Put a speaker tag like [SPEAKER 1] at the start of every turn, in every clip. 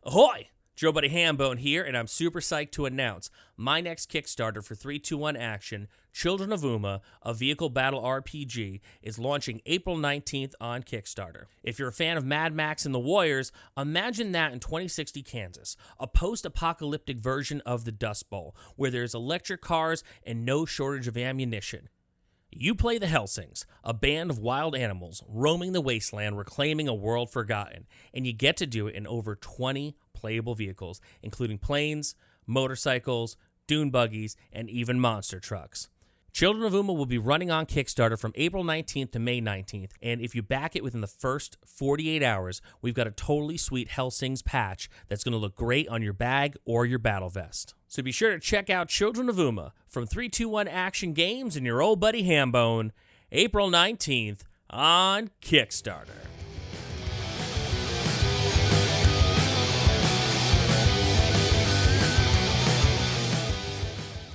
[SPEAKER 1] Ahoy! Joe Buddy Hambone here, and I'm super psyched to announce my next Kickstarter for 321 Action, Children of Uma, a vehicle battle RPG, is launching April 19th on Kickstarter. If you're a fan of Mad Max and the Warriors, imagine that in 2060 Kansas, a post-apocalyptic version of the Dust Bowl, where there's electric cars and no shortage of ammunition. You play the Helsings, a band of wild animals roaming the wasteland reclaiming a world forgotten, and you get to do it in over 20 playable vehicles, including planes, motorcycles, dune buggies, and even monster trucks. Children of Uma will be running on Kickstarter from April 19th to May 19th, and if you back it within the first 48 hours, we've got a totally sweet Helsings patch that's going to look great on your bag or your battle vest. So be sure to check out Children of Uma from 321 Action Games and your old buddy Hambone, April 19th on Kickstarter.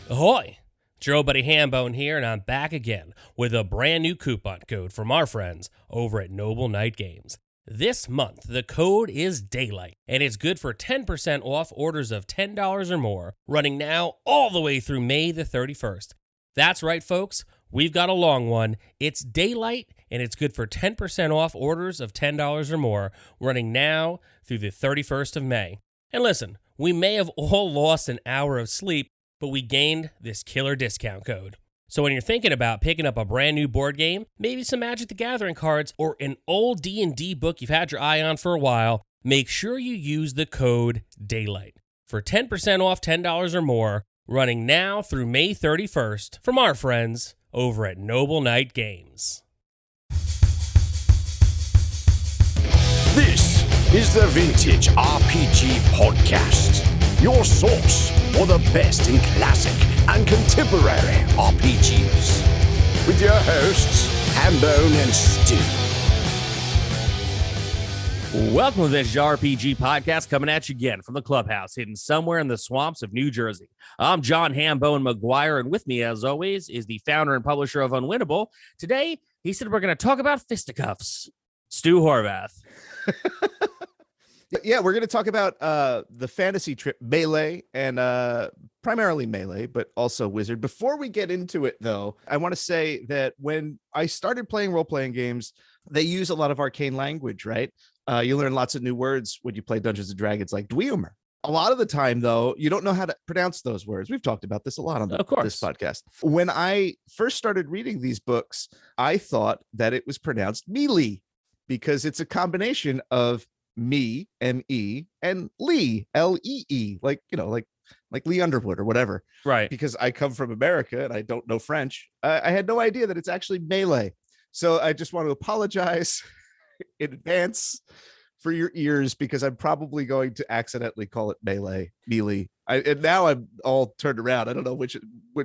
[SPEAKER 1] Ahoy! Joe Buddy Hambone here, and I'm back again with a brand new coupon code from our friends over at Noble Knight Games. This month, the code is Daylight, and it's good for 10% off orders of $10 or more, running now all the way through May the 31st. That's right, folks. We've got a long one. It's Daylight, and it's good for 10% off orders of $10 or more, running now through the 31st of May. And listen, we may have all lost an hour of sleep, but we gained this killer discount code. So when you're thinking about picking up a brand new board game, maybe some Magic the Gathering cards, or an old D&D book you've had your eye on for a while, make sure you use the code DAYLIGHT for 10% off $10 or more, running now through May 31st from our friends over at Noble Knight Games.
[SPEAKER 2] This is the Vintage RPG Podcast, your source for the best in classic and contemporary RPGs. With your hosts, Hambone and Stu.
[SPEAKER 1] Welcome to this RPG Podcast, coming at you again from the clubhouse, hidden somewhere in the swamps of New Jersey. I'm John Hambone McGuire, and with me, as always, is the founder and publisher of Unwinnable. Today, he said we're going to talk about fisticuffs. Stu Horvath.
[SPEAKER 3] Yeah, we're going to talk about the fantasy trip Melee, and primarily Melee, but also Wizard. Before we get into it, though, I want to say that when I started playing role-playing games, they use a lot of arcane language, right? You learn lots of new words when you play Dungeons & Dragons, like Dweomer. A lot of the time, though, you don't know how to pronounce those words. We've talked about this a lot on this podcast. When I first started reading these books, I thought that it was pronounced Melee, because it's a combination of me, M-E, and Lee, L-E-E, like Lee Underwood or whatever.
[SPEAKER 1] Right.
[SPEAKER 3] Because I come from America and I don't know French. I had no idea that it's actually Melee. So I just want to apologize in advance for your ears, because I'm probably going to accidentally call it Melee. And now I'm all turned around. I don't know which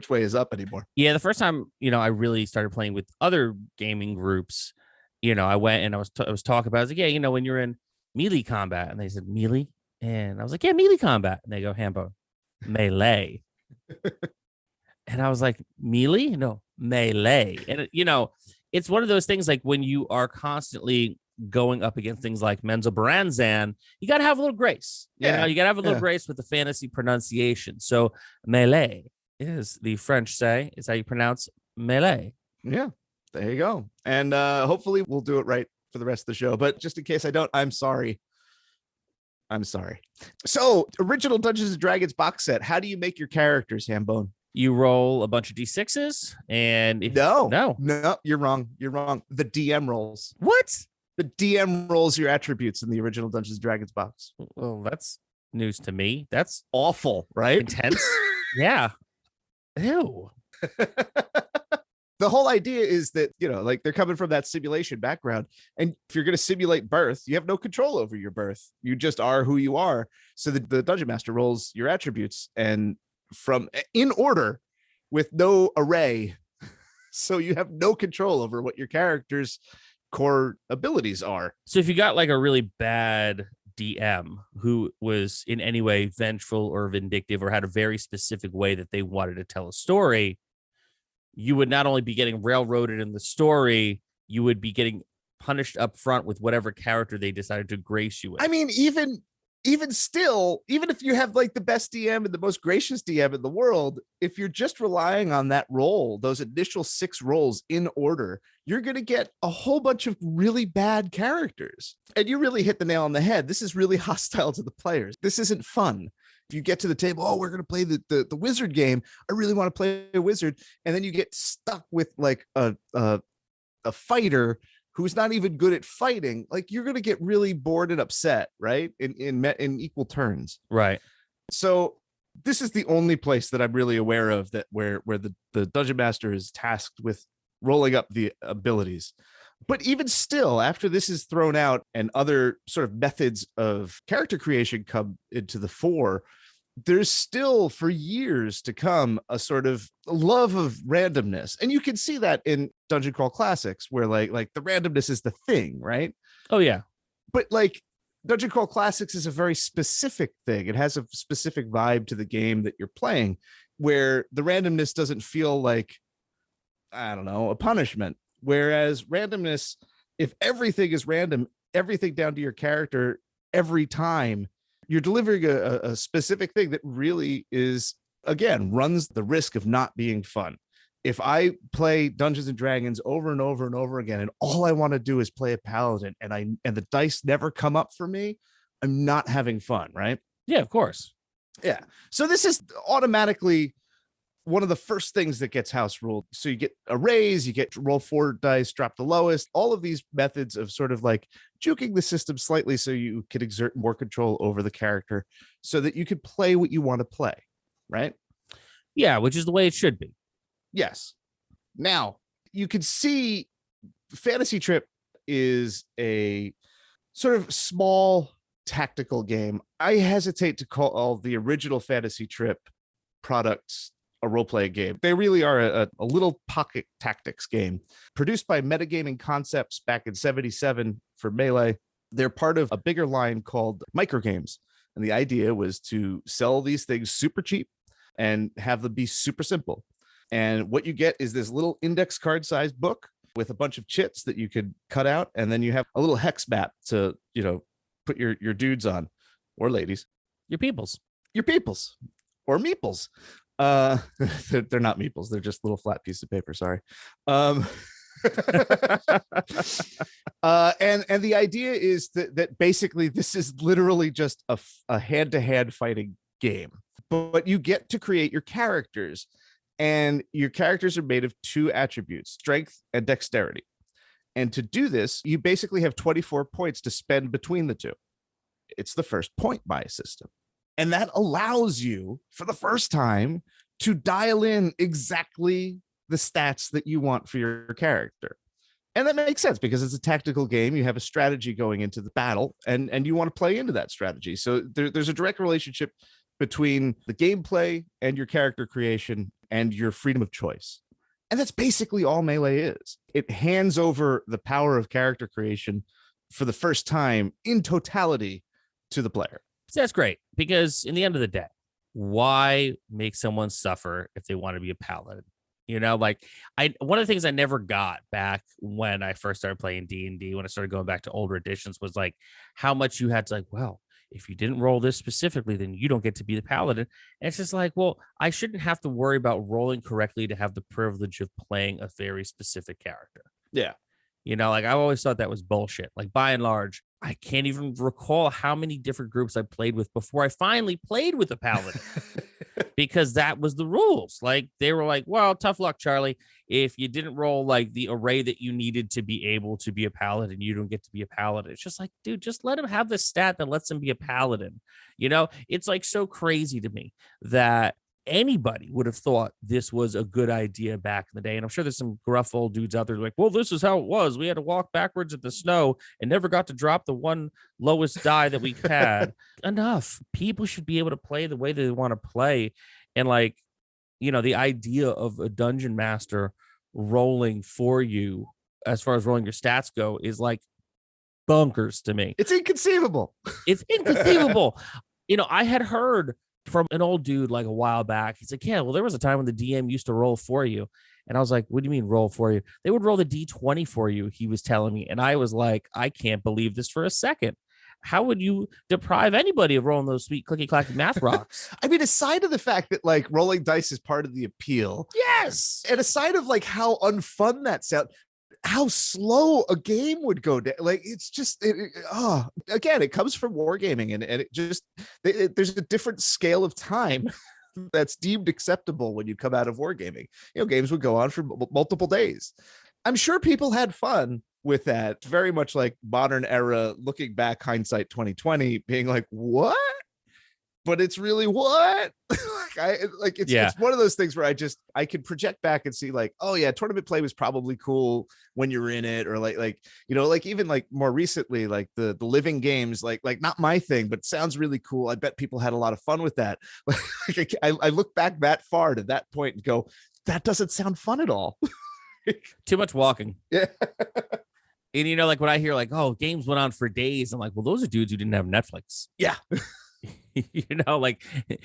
[SPEAKER 3] way is up anymore.
[SPEAKER 1] Yeah, the first time, I really started playing with other gaming groups, I went and I was talking about, I was like, yeah, when you're in melee combat, and they said melee, and I was like, yeah, melee combat, and they go Hambo, melee. And I was like, melee? No, melee. And it's one of those things, like when you are constantly going up against things like Menzo Baranzan, you got to have a little grace. You got to have a little grace with the fantasy pronunciation. So melee is, the French say, is how you pronounce melee.
[SPEAKER 3] Yeah, there you go. And hopefully we'll do it right for the rest of the show, but just in case I don't, I'm sorry. So, original Dungeons and Dragons box set. How do you make your characters, Hambone?
[SPEAKER 1] You roll a bunch of D6s, and
[SPEAKER 3] no, you're wrong. The DM rolls.
[SPEAKER 1] What?
[SPEAKER 3] The DM rolls your attributes in the original Dungeons and Dragons box.
[SPEAKER 1] Well, that's news to me. That's
[SPEAKER 3] awful, right?
[SPEAKER 1] Intense. Yeah. Ew.
[SPEAKER 3] The whole idea is that, they're coming from that simulation background. And if you're going to simulate birth, you have no control over your birth. You just are who you are. So the Dungeon Master rolls your attributes and from in order with no array. So you have no control over what your character's core abilities are.
[SPEAKER 1] So if you got like a really bad DM who was in any way vengeful or vindictive or had a very specific way that they wanted to tell a story, you would not only be getting railroaded in the story, you would be getting punished up front with whatever character they decided to grace you with.
[SPEAKER 3] I mean, even even still, even if you have like the best DM and the most gracious DM in the world, if you're just relying on that roll, those initial 6 rolls in order, you're going to get a whole bunch of really bad characters. And you really hit the nail on the head. This is really hostile to the players. This isn't fun. If you get to the table, oh, we're going to play the wizard game. I really want to play a wizard. And then you get stuck with like a fighter who's not even good at fighting. Like, you're going to get really bored and upset, right? In equal turns.
[SPEAKER 1] Right.
[SPEAKER 3] So this is the only place that I'm really aware of that where the dungeon master is tasked with rolling up the abilities. But even still, after this is thrown out and other sort of methods of character creation come into the fore, there's still for years to come a sort of love of randomness. And you can see that in Dungeon Crawl Classics, where like the randomness is the thing, right?
[SPEAKER 1] Oh, yeah.
[SPEAKER 3] But like Dungeon Crawl Classics is a very specific thing. It has a specific vibe to the game that you're playing, where the randomness doesn't feel like, I don't know, a punishment. Whereas randomness, if everything is random, everything down to your character every time, you're delivering a specific thing that really is, again, runs the risk of not being fun. If I play Dungeons and Dragons over and over and over again, and all I want to do is play a paladin, and the dice never come up for me, I'm not having fun, right?
[SPEAKER 1] Yeah, of course.
[SPEAKER 3] Yeah. So this is automatically one of the first things that gets house ruled. So you get a raise, you get to roll 4 dice, drop the lowest, all of these methods of sort of like juking the system slightly so you can exert more control over the character so that you could play what you want to play, right?
[SPEAKER 1] Yeah, which is the way it should be.
[SPEAKER 3] Yes. Now, you can see Fantasy Trip is a sort of small tactical game. I hesitate to call the original Fantasy Trip products a role-playing game. They really are a little pocket tactics game produced by Metagaming Concepts back in 77 for Melee. They're part of a bigger line called Microgames. And the idea was to sell these things super cheap and have them be super simple. And what you get is this little index card sized book with a bunch of chits that you could cut out. And then you have a little hex map to, put your dudes on, or ladies.
[SPEAKER 1] Your peoples
[SPEAKER 3] or meeples. They're not meeples. They're just little flat pieces of paper. Sorry. And the idea is that basically this is literally just a hand-to-hand fighting game, but you get to create your characters, and your characters are made of 2 attributes, strength and dexterity. And to do this, you basically have 24 points to spend between the 2. It's the first point buy system. And that allows you, for the first time, to dial in exactly the stats that you want for your character. And that makes sense because it's a tactical game. You have a strategy going into the battle, and you want to play into that strategy. So there's a direct relationship between the gameplay and your character creation and your freedom of choice. And that's basically all Melee is. It hands over the power of character creation for the first time in totality to the player.
[SPEAKER 1] So that's great, because in the end of the day, why make someone suffer if they want to be a paladin? One of the things I never got back when I first started playing D&D, when I started going back to older editions, was like how much you had to if you didn't roll this specifically, then you don't get to be the paladin. And it's just like, well, I shouldn't have to worry about rolling correctly to have the privilege of playing a very specific character.
[SPEAKER 3] Yeah.
[SPEAKER 1] I always thought that was bullshit. Like, by and large, I can't even recall how many different groups I played with before I finally played with a paladin because that was the rules. Like, they were like, well, tough luck, Charlie. If you didn't roll like the array that you needed to be able to be a paladin, you don't get to be a paladin. It's just like, dude, just let him have the stat that lets him be a paladin. It's like so crazy to me that anybody would have thought this was a good idea back in the day. And I'm sure there's some gruff old dudes out there like, well, this is how it was. We had to walk backwards in the snow and never got to drop the one lowest die that we had. Enough. People should be able to play the way they want to play. And the idea of a dungeon master rolling for you as far as rolling your stats go is like bonkers to me.
[SPEAKER 3] It's inconceivable.
[SPEAKER 1] It's inconceivable. I had heard from an old dude like a while back. He's like, yeah, well, there was a time when the DM used to roll for you. And I was like, what do you mean roll for you? They would roll the D20 for you, he was telling me. And I was like, I can't believe this for a second. how would you deprive anybody of rolling those sweet clicky clacky math rocks?
[SPEAKER 3] I mean, aside of the fact that like rolling dice is part of the appeal,
[SPEAKER 1] Yes.
[SPEAKER 3] and aside of like how unfun that sounds, how slow a game would go down. Like it's just again, it comes from wargaming, and it just there's a different scale of time that's deemed acceptable when you come out of wargaming. Games would go on for multiple days. I'm sure people had fun with that. It's very much like modern era, looking back, hindsight 2020, being like, what? But it's really what? It's one of those things where I could project back and see like, oh yeah, tournament play was probably cool when you were in it, or like even like more recently, like the living games, like not my thing, but sounds really cool. I bet people had a lot of fun with that. I look back that far to that point and go, that doesn't sound fun at all.
[SPEAKER 1] Too much walking.
[SPEAKER 3] Yeah.
[SPEAKER 1] And like when I hear like, oh, games went on for days, I'm like, well, those are dudes who didn't have Netflix.
[SPEAKER 3] Yeah.
[SPEAKER 1] Like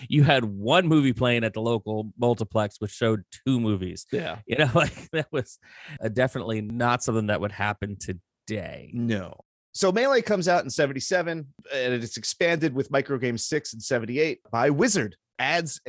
[SPEAKER 1] you had one movie playing at the local multiplex, which showed 2 movies.
[SPEAKER 3] Yeah.
[SPEAKER 1] Like that was definitely not something that would happen today.
[SPEAKER 3] No. So Melee comes out in 77, and it's expanded with Microgame 6 in 78 by Wizard. Adds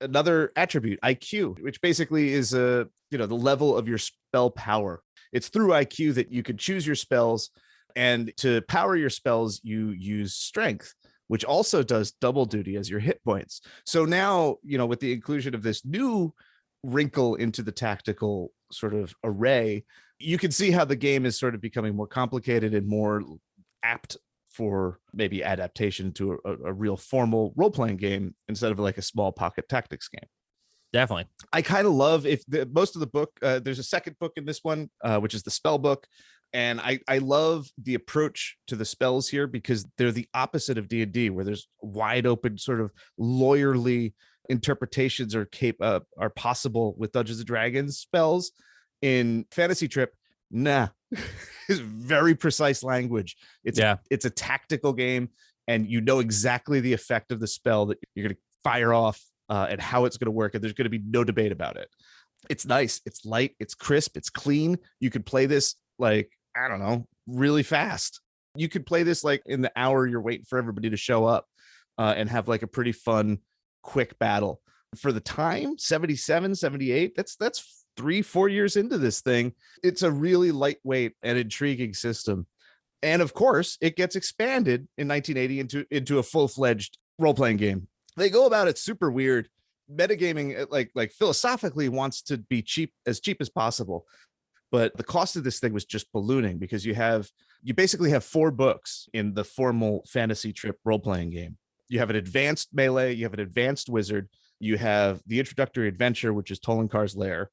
[SPEAKER 3] another attribute, IQ, which basically is the level of your spell power. It's through IQ that you can choose your spells, and to power your spells, you use strength, which also does double duty as your hit points. So now, with the inclusion of this new wrinkle into the tactical sort of array, you can see how the game is sort of becoming more complicated and more apt for maybe adaptation to a real formal role-playing game instead of like a small pocket tactics game.
[SPEAKER 1] Definitely.
[SPEAKER 3] I kind of love most of the book. There's a second book in this one, which is the spell book. And I love the approach to the spells here, because they're the opposite of D&D, where there's wide open sort of lawyerly interpretations are possible with Dungeons and Dragons spells. In Fantasy Trip, nah, it's very precise language. It's a tactical game, and exactly the effect of the spell that you're going to fire off and how it's going to work. And there's going to be no debate about it. It's nice. It's light. It's crisp. It's clean. You could play this like, I don't know, really fast. You could play this like in the hour you're waiting for everybody to show up and have like a pretty fun, quick battle. For the time, 77, 78, that's 3-4 years into this thing. It's a really lightweight and intriguing system. And of course, it gets expanded in 1980 into a full-fledged role-playing game. They go about it super weird. Metagaming, like philosophically, wants to be cheap as possible. But the cost of this thing was just ballooning, because you basically have 4 books in the formal Fantasy Trip role-playing game. You have an advanced Melee, you have an advanced Wizard, you have the introductory adventure, which is Tolankar's Lair,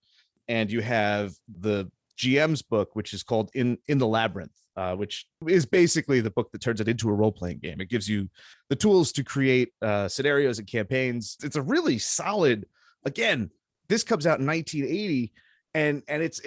[SPEAKER 3] and you have the GM's book, which is called In the Labyrinth, which is basically the book that turns it into a role-playing game. It gives you the tools to create scenarios and campaigns. It's a really solid, again, this comes out in 1980, and it's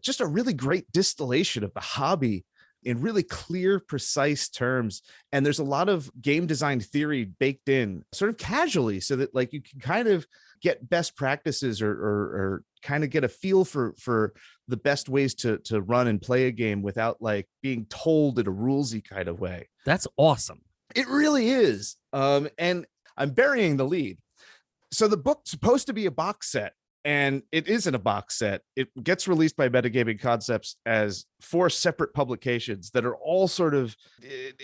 [SPEAKER 3] just a really great distillation of the hobby in really clear, precise terms. And there's a lot of game design theory baked in sort of casually, so that like you can kind of get best practices or kind of get a feel for the best ways to run and play a game without like being told in a rulesy kind of way.
[SPEAKER 1] That's awesome.
[SPEAKER 3] It really is. And I'm burying the lead. So the book's supposed to be a box set, and it isn't a box set. It gets released by Metagaming Concepts as 4 separate publications that are all sort of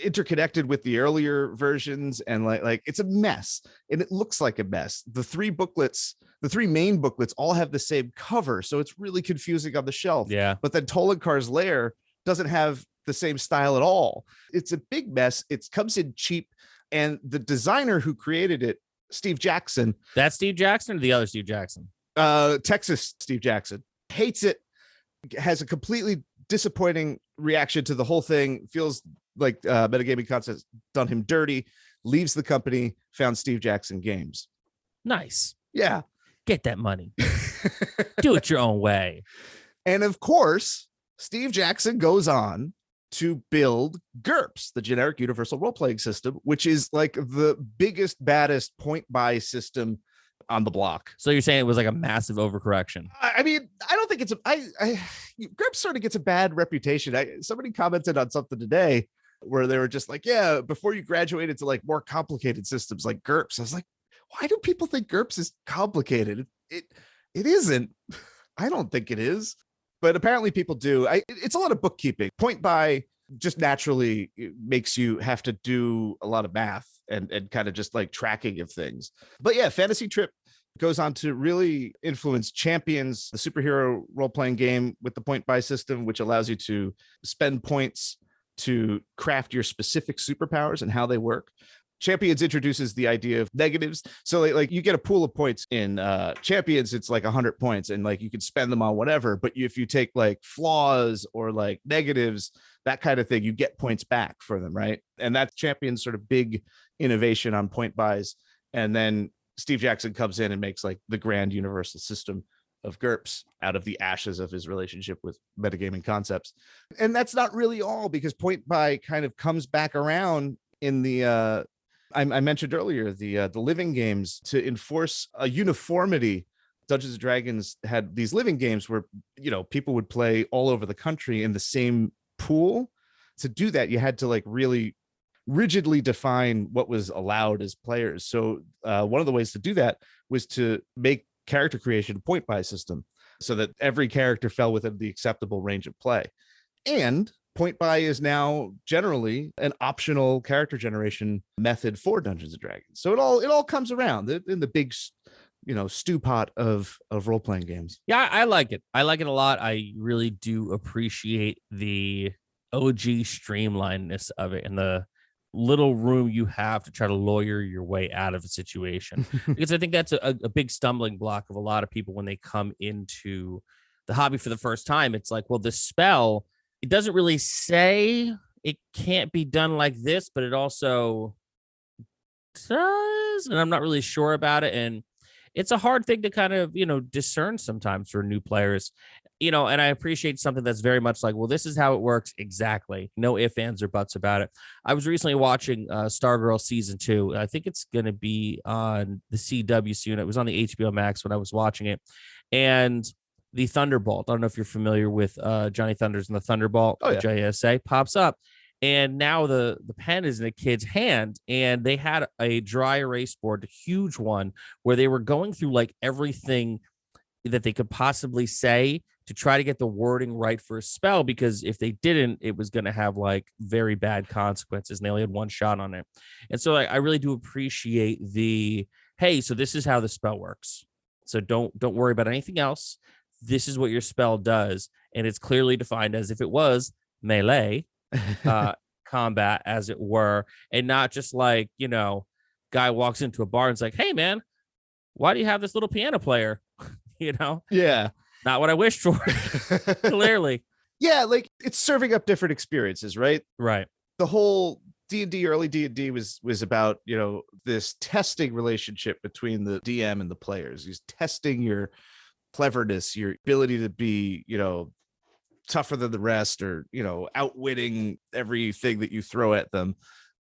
[SPEAKER 3] interconnected with the earlier versions, and like it's a mess, and it looks like a mess. The 3 main booklets all have the same cover, so it's really confusing on the shelf.
[SPEAKER 1] Yeah.
[SPEAKER 3] But then Tolankar's Lair doesn't have the same style at all. It's a big mess. It comes in cheap, and the designer who created it, Steve Jackson.
[SPEAKER 1] That's Steve Jackson or the other Steve Jackson?
[SPEAKER 3] Texas Steve Jackson, hates it, has a completely disappointing reaction to the whole thing, feels like Metagaming Concepts done him dirty, leaves the company, found Steve Jackson Games.
[SPEAKER 1] Nice.
[SPEAKER 3] Yeah.
[SPEAKER 1] Get that money. Do it your own way.
[SPEAKER 3] And of course, Steve Jackson goes on to build GURPS, the generic universal role-playing system, which is like the biggest, baddest point buy system on the block.
[SPEAKER 1] So you're saying it was like a massive overcorrection?
[SPEAKER 3] I mean, I don't think it's GURPS sort of gets a bad reputation. Somebody commented on something today where they were just like, yeah, before you graduated to like more complicated systems like GURPS. I was like, why do people think GURPS is complicated? It isn't. I don't think it is, but apparently people do. It's a lot of bookkeeping. Point buy just naturally makes you have to do a lot of math and kind of just like tracking of things. But yeah, Fantasy Trip goes on to really influence Champions, the superhero role-playing game with the point buy system, which allows you to spend points to craft your specific superpowers and how they work. Champions introduces the idea of negatives. So like you get a pool of points in Champions, it's like 100 points and like you can spend them on whatever. But if you take like flaws or like negatives, that kind of thing, you get points back for them, right? And that's Champions' sort of big innovation on point buys. And then Steve Jackson comes in and makes like the grand universal system of GURPS out of the ashes of his relationship with metagaming concepts. And that's not really all, because point buy kind of comes back around in the I mentioned earlier, the living games to enforce a uniformity. Dungeons and Dragons had these living games where, you know, people would play all over the country in the same pool. To do that, you had to like really rigidly define what was allowed as players. So one of the ways to do that was to make character creation a point buy system so that every character fell within the acceptable range of play. And point buy is now generally an optional character generation method for Dungeons and Dragons. So it all comes around in the big, you know, stew pot of role-playing games.
[SPEAKER 1] Yeah, I like it. I like it a lot. I really do appreciate the OG streamlinedness of it and the little room you have to try to lawyer your way out of a situation. Because I think that's a big stumbling block of a lot of people when they come into the hobby for the first time. It's like, well, this spell, it doesn't really say it can't be done like this, but it also does, and I'm not really sure about it. And it's a hard thing to kind of, you know, discern sometimes for new players, you know, and I appreciate something that's very much like, well, this is how it works. Exactly. No ifs, ands, or buts about it. I was recently watching Stargirl season 2. I think it's going to be on the CW soon. It was on the HBO Max when I was watching it. And the Thunderbolt, I don't know if you're familiar with Johnny Thunders and the Thunderbolt, JSA pops up. And now the pen is in a kid's hand, and they had a dry erase board, a huge one, where they were going through like everything that they could possibly say to try to get the wording right for a spell, because if they didn't, it was going to have like very bad consequences, and they only had one shot on it. And so I really do appreciate the, hey, so this is how the spell works. So don't worry about anything else. This is what your spell does, and it's clearly defined as if it was melee combat, as it were, and not just like, you know, guy walks into a bar and's like, hey man, why do you have this little piano player? You know, not what I wished for. Clearly.
[SPEAKER 3] Like it's serving up different experiences, right? The whole D&D, early D&D was about, you know, this testing relationship between the DM and the players. He's testing your cleverness, your ability to be, you know, tougher than the rest, or, you know, outwitting everything that you throw at them.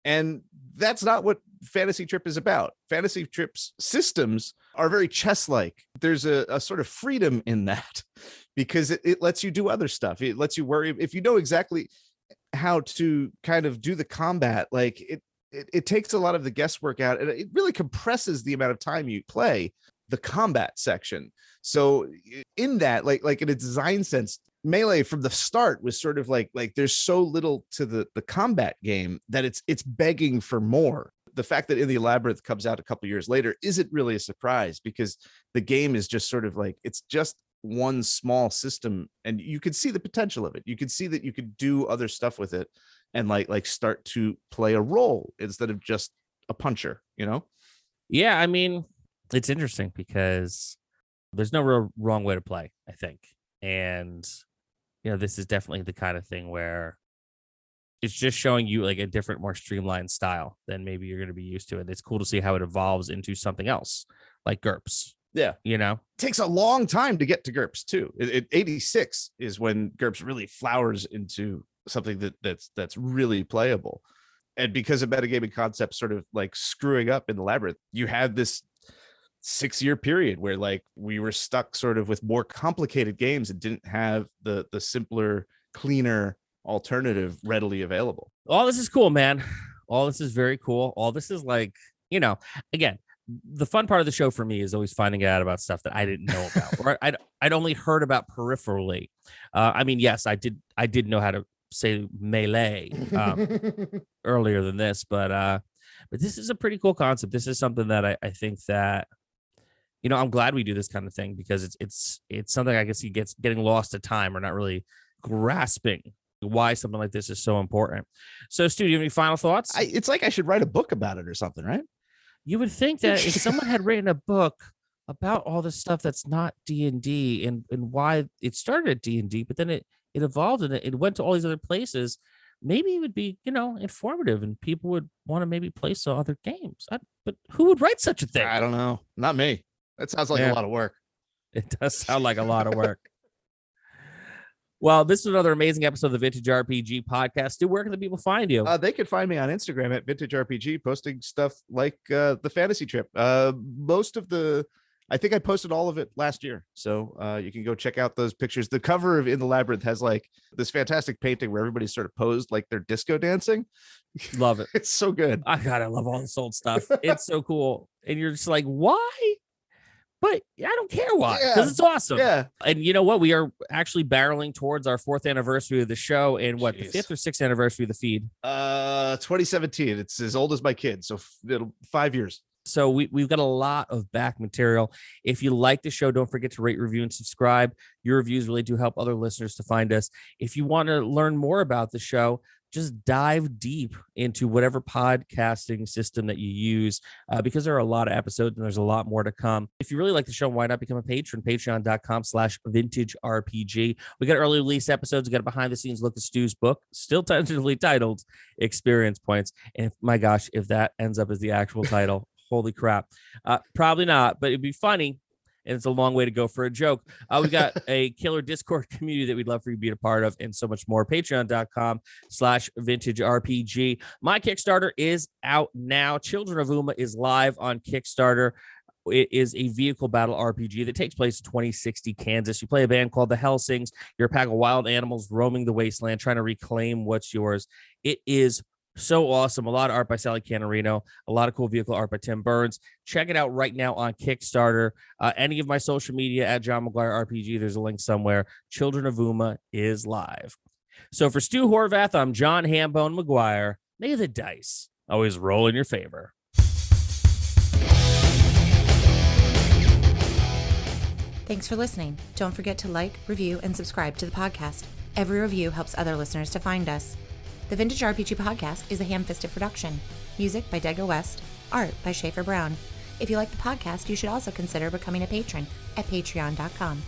[SPEAKER 3] And that's not what Fantasy Trip is about. Fantasy Trip's systems are very chess-like. There's a sort of freedom in that, because it lets you do other stuff. It lets you worry if you know exactly how to kind of do the combat. Like it takes a lot of the guesswork out, and it really compresses the amount of time you play the combat section. So in that, like in a design sense, Melee from the start was sort of like there's so little to the combat game that it's begging for more. The fact that In the Labyrinth comes out a couple years later isn't really a surprise, because the game is just sort of like, it's just one small system, and you could see the potential of it. You could see that you could do other stuff with it and like start to play a role instead of just a puncher, you know?
[SPEAKER 1] Yeah, I mean, it's interesting because there's no real wrong way to play, I think. And you know, this is definitely the kind of thing where it's just showing you like a different, more streamlined style than maybe you're going to be used to. And it's cool to see how it evolves into something else like GURPS.
[SPEAKER 3] Yeah.
[SPEAKER 1] You know,
[SPEAKER 3] it takes a long time to get to GURPS too. 86 is when GURPS really flowers into something that's really playable. And because of metagaming concepts sort of like screwing up In the Labyrinth, you had this 6-year period where like we were stuck sort of with more complicated games and didn't have the simpler, cleaner alternative readily available.
[SPEAKER 1] All this is cool, man. All this is very cool. All this is like, again, the fun part of the show for me is always finding out about stuff that I didn't know about, or I'd only heard about peripherally. Yes, I did know how to say melee earlier than this, but this is a pretty cool concept. This is something that I think that, I'm glad we do this kind of thing, because it's something I guess he gets getting lost to time or not really grasping why something like this is so important. So, Stu, do you have any final thoughts?
[SPEAKER 3] It's like I should write a book about it or something, right?
[SPEAKER 1] You would think that if someone had written a book about all this stuff that's not D&D and why it started at D&D, but then it evolved and it went to all these other places, maybe it would be, informative and people would want to maybe play some other games. But who would write such a thing?
[SPEAKER 3] I don't know. Not me. That sounds like a lot of work.
[SPEAKER 1] It does sound like a lot of work. Well, this is another amazing episode of the Vintage RPG podcast. Stu, where can the people find you?
[SPEAKER 3] They could find me on Instagram at Vintage RPG, posting stuff like the fantasy trip. Most of I think I posted all of it last year. So you can go check out those pictures. The cover of In the Labyrinth has like this fantastic painting where everybody's sort of posed like they're disco dancing.
[SPEAKER 1] Love it.
[SPEAKER 3] It's so good.
[SPEAKER 1] I love all this old stuff. It's so cool. And you're just like, why? But I don't care why, because it's awesome.
[SPEAKER 3] Yeah.
[SPEAKER 1] And you know what? We are actually barreling towards our 4th anniversary of the show and the 5th or 6th anniversary of the feed?
[SPEAKER 3] 2017. It's as old as my kid. So it'll 5 years.
[SPEAKER 1] So we've got a lot of back material. If you like the show, don't forget to rate, review, and subscribe. Your reviews really do help other listeners to find us. If you want to learn more about the show, just dive deep into whatever podcasting system that you use, because there are a lot of episodes and there's a lot more to come. If you really like the show, why not become a patron? Patreon.com/vintagerepg. We got early release episodes. We got a behind the scenes look at Stu's book, still tentatively titled Experience Points. And if that ends up as the actual title, holy crap. Probably not, but it'd be funny. And it's a long way to go for a joke. We got a killer Discord community that we'd love for you to be a part of, and so much more. Patreon.com/vintagerepg. My Kickstarter is out now. Children of Uma is live on Kickstarter. It is a vehicle battle RPG that takes place in 2060 Kansas. You play a band called the Helsings. You're a pack of wild animals roaming the wasteland, trying to reclaim what's yours. It is so awesome. A lot of art by Sally Canarino, a lot of cool vehicle art by Tim Burns. Check it out right now on Kickstarter. Any of my social media at John McGuire RPG, there's a link somewhere. Children of Uma is live. So for Stu Horvath, I'm John Hambone McGuire. May the dice always roll in your favor.
[SPEAKER 4] Thanks for listening. Don't forget to like, review, and subscribe to the podcast. Every review helps other listeners to find us. The Vintage RPG Podcast is a ham-fisted production. Music by Dego West. Art by Schaefer Brown. If you like the podcast, you should also consider becoming a patron at patreon.com.